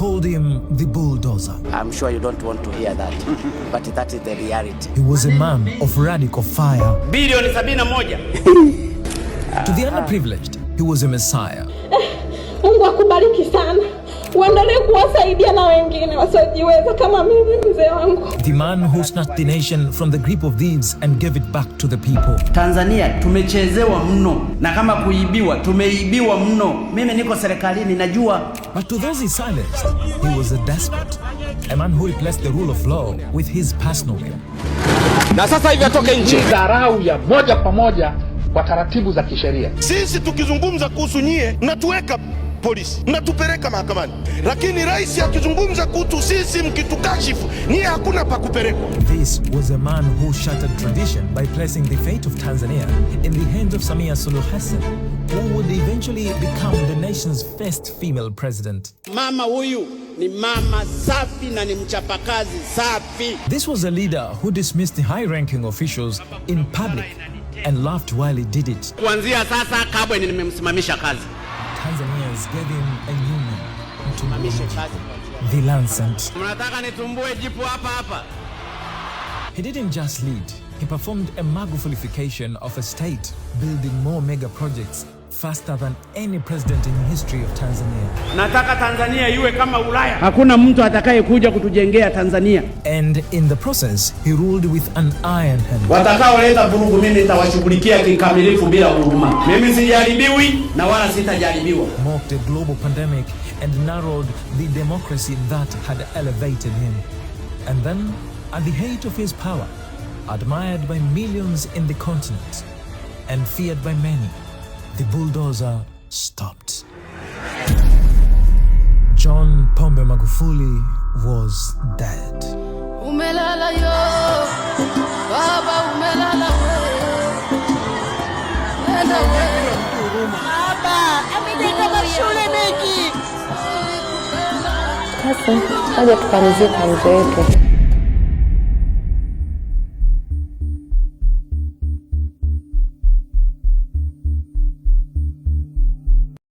called him the bulldozer. I'm sure you don't want to hear that, but that is the reality. He was a man of radical fire. Bilioni 71. To the underprivileged, he was a messiah. Mungu akubariki sana. Uendelee kuwasaidia na wengine wasiojiweza kama mimi mzee wangu. The man who snatched the nation from the grip of thieves and gave it back to the people. Tanzania tumechezewa mno, na kama kuibiwa tumeibiwa mno. Mimi niko serikalini najua. But to those he silenced, he was a despot. A man who replaced the rule of law with his personal will. Na sasa hivi atoke nje. Dharau ya moja kwa moja kwa taratibu za kisheria. Sisi tukizungumza kuhusu nyie mnatuweka polisi, mnatupeleka mahakamani. Lakini rais akizungumza kuhusu sisi mkitukashifu, nyie hakuna pa kupelekwa. This was a man who shattered tradition by placing the fate of Tanzania in the hands of Samia Suluhu Hassan, who would eventually become the nation's first female president. Mama huyu ni mama safi na ni mchapakazi safi. This was a leader who dismissed the high-ranking officials in public and laughed while he did it. Kuanzia sasa Kabwe nimemsimamisha kazi. Tanzanians gave him a new name, the Lancet. Mnataka nitumbue jipu hapa. He didn't just lead, he performed a magnification of a state, building more mega projects faster than any president in the history of Tanzania. Nataka Tanzania iwe kama Ulaya. Hakuna mtu atakaye kuja kutujengea Tanzania. And in the process, he ruled with an iron hand. Watakaoleta vurugu mimi nitawashughulikia kikamilifu bila huruma. Mimi sijaribiwi na wala sitajaribiwa. Mocked a global pandemic and narrowed the democracy that had elevated him. And then, at the height of his power, admired by millions in the continent and feared by many, the bulldozer stopped. John Pombe Magufuli was dead. Umelala yo, baba umelala we. Nenda we. Baba, amedeka mashule mengi. Sasa, aje tukamzika mzee wetu.